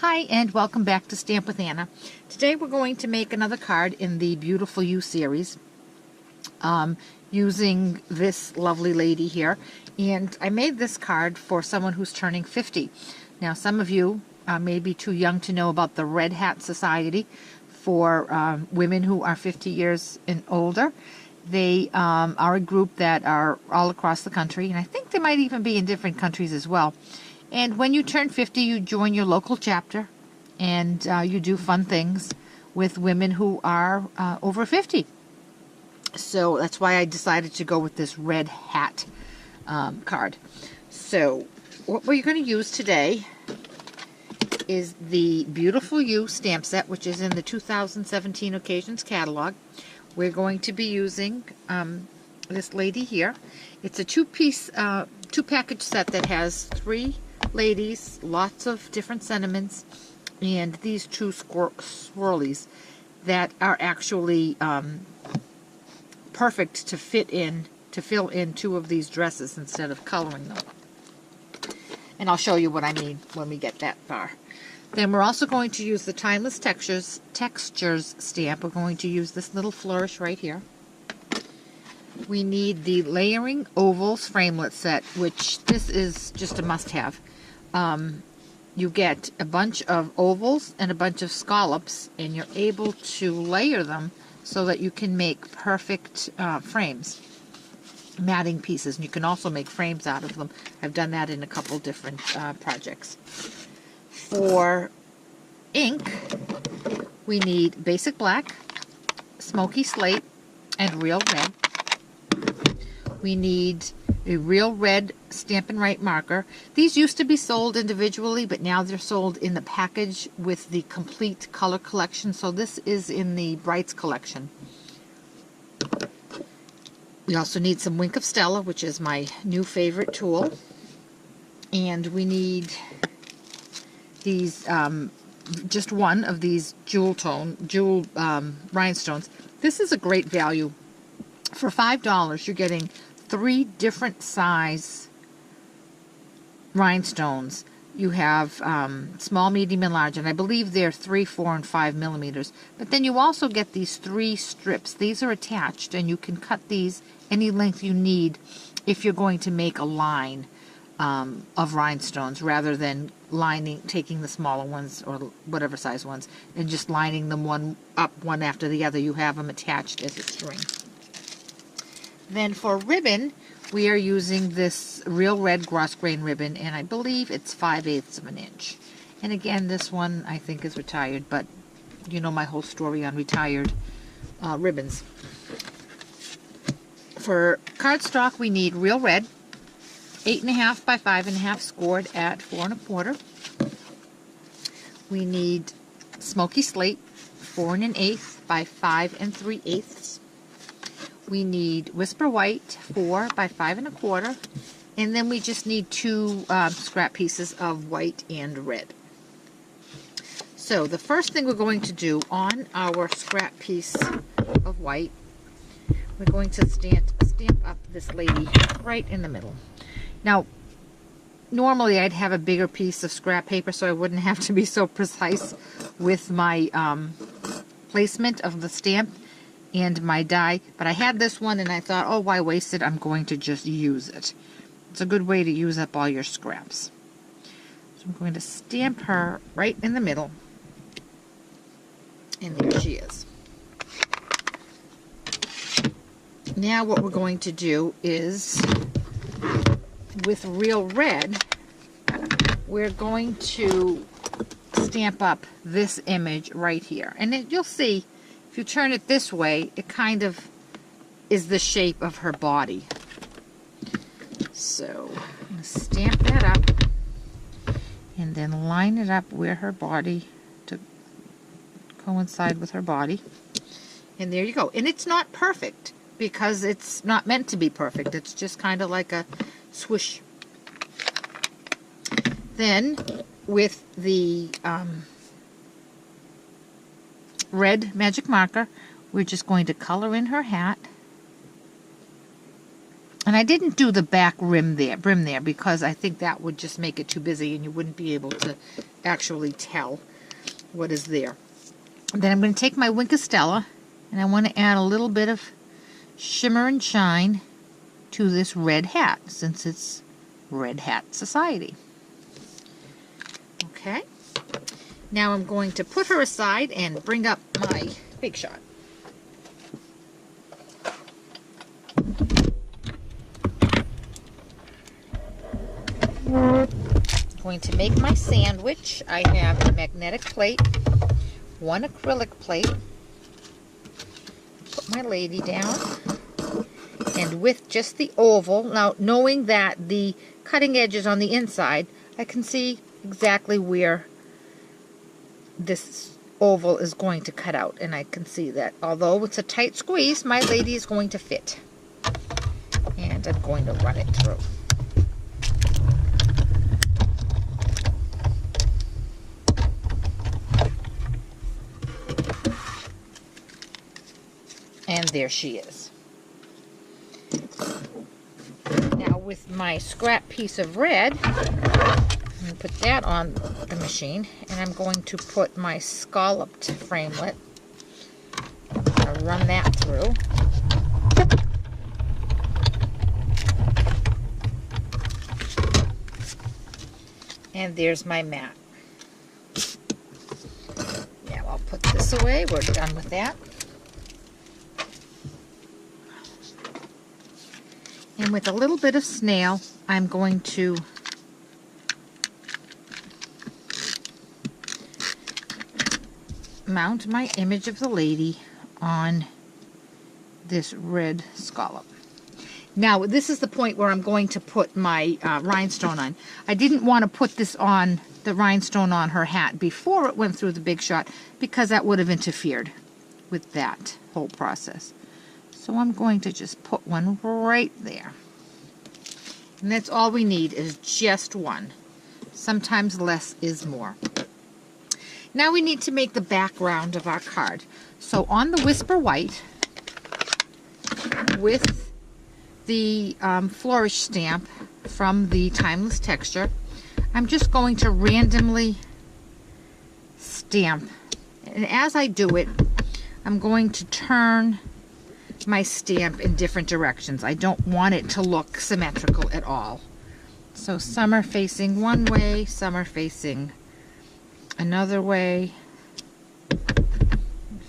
Hi and welcome back to Stamp with Anna. Today we're going to make another card in the Beautiful You series using this lovely lady here. And I made this card for someone who's turning 50. Now some of you may be too young to know about the Red Hat Society for women who are 50 years and older. They are a group that are all across the country, and I think they might even be in different countries as well. And when you turn 50, you join your local chapter, and you do fun things with women who are over 50. So that's why I decided to go with this Red Hat card. So what we're going to use today is the Beautiful You stamp set, which is in the 2017 Occasions catalog. We're going to be using this lady here. It's a two-piece, two-package set that has 3 ladies, lots of different sentiments, and these 2 swirlies that are actually perfect to fill in 2 of these dresses instead of coloring them. And I'll show you what I mean when we get that far. Then we're also going to use the Timeless Textures stamp. We're going to use this little flourish right here. We need the Layering Ovals Framelit set, which this is just a must-have. You get a bunch of ovals and a bunch of scallops, and you're able to layer them so that you can make perfect frames, matting pieces. And you can also make frames out of them. I've done that in a couple different projects. For ink, we need Basic Black, Smoky Slate, and Real Red. We need a Real Red Stampin' Right marker. These used to be sold individually, but now they're sold in the package with the complete color collection. So this is in the Brights collection. We also need some Wink of Stella, which is my new favorite tool. And we need these, just one of these jewel rhinestones. This is a great value. For $5, you're getting 3 different size rhinestones. You have small, medium, and large, and I believe they're 3, 4, and 5 millimeters. But then you also get these 3 strips. These are attached, and you can cut these any length you need if you're going to make a line of rhinestones, rather than taking the smaller ones or whatever size ones and just lining them one after the other. You have them attached as a string. Then for ribbon, we are using this Real Red Gross Grain ribbon, and I believe it's 5/8 of an inch. And again, this one I think is retired, but you know my whole story on retired ribbons. For cardstock, we need Real Red, 8.5 by 5.5 scored at 4 1/4. We need Smoky Slate, 4 1/8 by 5 3/8. We need Whisper White, 4 by 5 1/4. And then we just need 2 scrap pieces of white and red. So the first thing we're going to do on our scrap piece of white, we're going to stamp up this lady right in the middle. Now, normally I'd have a bigger piece of scrap paper so I wouldn't have to be so precise with my placement of the stamp and my die, but I had this one and I thought, oh, why waste it? I'm going to just use it. It's a good way to use up all your scraps. So I'm going to stamp her right in the middle, and there she is. Now what we're going to do is, with Real Red, we're going to stamp up this image right here. And you'll see, if you turn it this way, it kind of is the shape of her body. So I'm going to stamp that up and then line it up where her body, to coincide with her body. And there you go. And it's not perfect because it's not meant to be perfect. It's just kind of like a swoosh. Then with the red magic marker, we're just going to color in her hat And I didn't do the back brim there because I think that would just make it too busy and you wouldn't be able to actually tell what is there. And then I'm going to take my Wink of Stella and I want to add a little bit of shimmer and shine to this red hat since it's Red Hat Society. Okay. Now I'm going to put her aside and bring up my Big Shot. I'm going to make my sandwich. I have a magnetic plate, one acrylic plate. Put my lady down. And with just the oval, now knowing that the cutting edge is on the inside, I can see exactly where this oval is going to cut out. And I can see that although it's a tight squeeze, my lady is going to fit. And I'm going to run it through. And there she is. Now with my scrap piece of red, I'm going to put that on the machine, and I'm going to put my scalloped framelit. I'll run that through. And there's my mat. Now I'll put this away. We're done with that. And with a little bit of snail, I'm going to mount my image of the lady on this red scallop. Now, this is the point where I'm going to put my rhinestone on. I didn't want to put this on, the rhinestone on her hat before it went through the Big Shot because that would have interfered with that whole process. So I'm going to just put one right there. And that's all we need is just one. Sometimes less is more. Now we need to make the background of our card. So on the Whisper White, with the flourish stamp from the Timeless Texture, I'm just going to randomly stamp. And as I do it, I'm going to turn my stamp in different directions. I don't want it to look symmetrical at all. So some are facing one way, some are facing another way.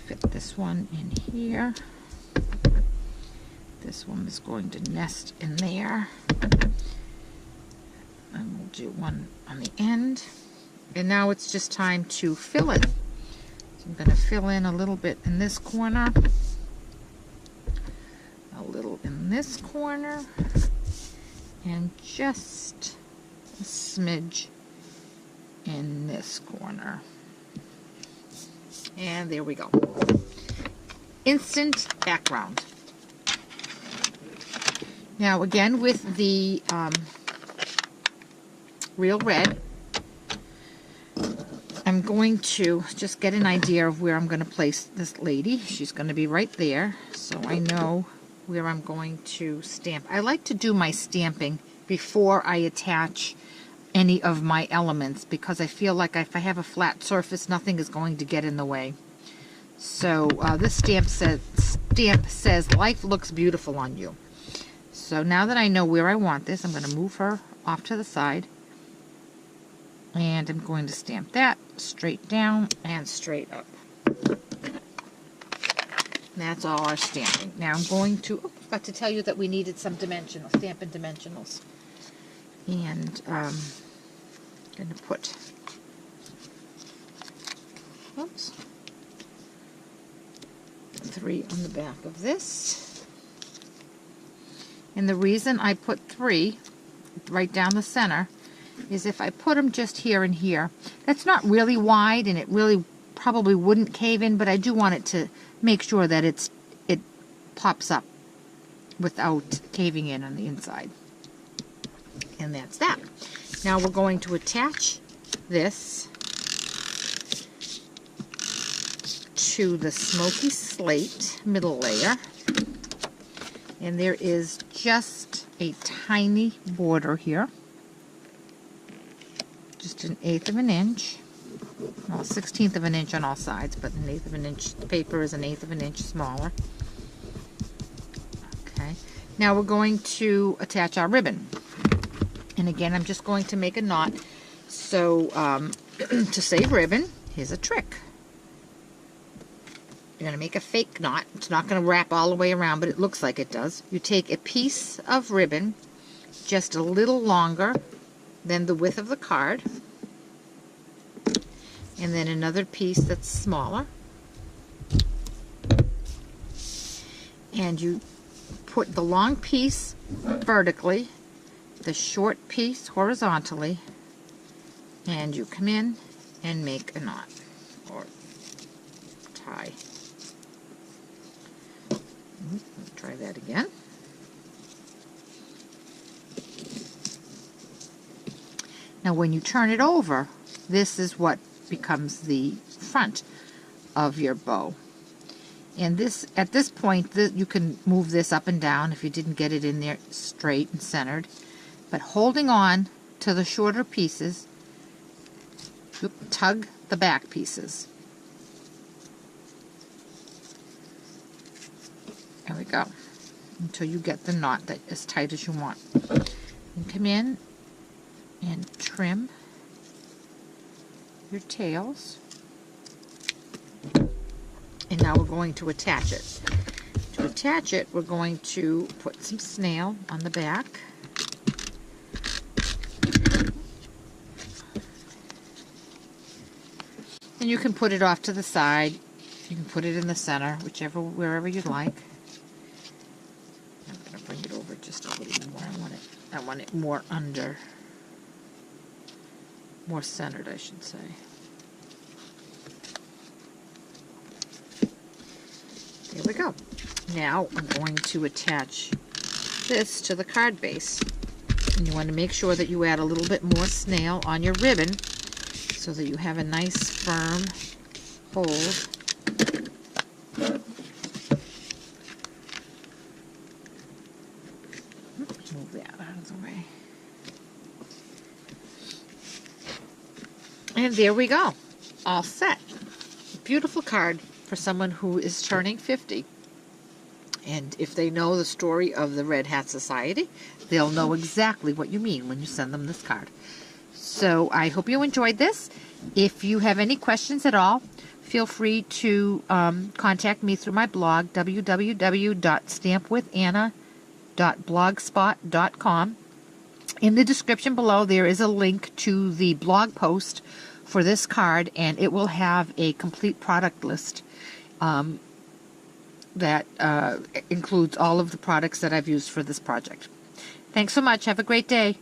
Fit this one in here. This one is going to nest in there. And we'll do one on the end. And now it's just time to fill it. So I'm going to fill in a little bit in this corner. A little in this corner, and just a smidge in this corner. And there we go. Instant background. Now again with the real red, I'm going to just get an idea of where I'm going to place this lady. She's going to be right there, so I know where I'm going to stamp. I like to do my stamping before I attach any of my elements because I feel like if I have a flat surface, nothing is going to get in the way. So this stamp says life looks beautiful on you. So now that I know where I want this, I'm going to move her off to the side, and I'm going to stamp that straight down and straight up. That's all our stamping. Now I'm going to, I forgot to tell you that we needed some dimensional, Stampin' dimensionals. And I'm going to put, oops, 3 on the back of this. And the reason I put 3 right down the center is if I put them just here and here, that's not really wide and it really probably wouldn't cave in, but I do want it to make sure that it pops up without caving in on the inside. And that's that. Now we're going to attach this to the Smoky Slate middle layer. And there is just a tiny border here, just 1/8 of an inch, well, 1/16 of an inch on all sides, but 1/8 of an inch, the paper is 1/8 of an inch smaller. Okay, now we're going to attach our ribbon, and again I'm just going to make a knot. So to save ribbon, here's a trick. You're going to make a fake knot. It's not going to wrap all the way around, but it looks like it does. You take a piece of ribbon just a little longer than the width of the card, and then another piece that's smaller, and you put the long piece vertically, the short piece horizontally, and you come in and make a knot or tie. Try that again. Now when you turn it over, this is what becomes the front of your bow. And this, at this point, you can move this up and down if you didn't get it in there straight and centered. But holding on to the shorter pieces, tug the back pieces. There we go. Until you get the knot that as tight as you want. And come in and trim your tails. And now we're going to attach it. To attach it, we're going to put some snail on the back. And you can put it off to the side. You can put it in the center, wherever you'd like. I'm going to bring it over just a little more. I want it more more centered, I should say. There we go. Now I'm going to attach this to the card base. And you want to make sure that you add a little bit more snail on your ribbon so that you have a nice firm hold. Move that out of the way. And there we go. All set. Beautiful card for someone who is turning 50. And if they know the story of the Red Hat Society, they'll know exactly what you mean when you send them this card. So I hope you enjoyed this. If you have any questions at all, feel free to contact me through my blog, www.stampwithanna.blogspot.com. In the description below, there is a link to the blog post for this card, and it will have a complete product list that includes all of the products that I've used for this project. Thanks so much. Have a great day.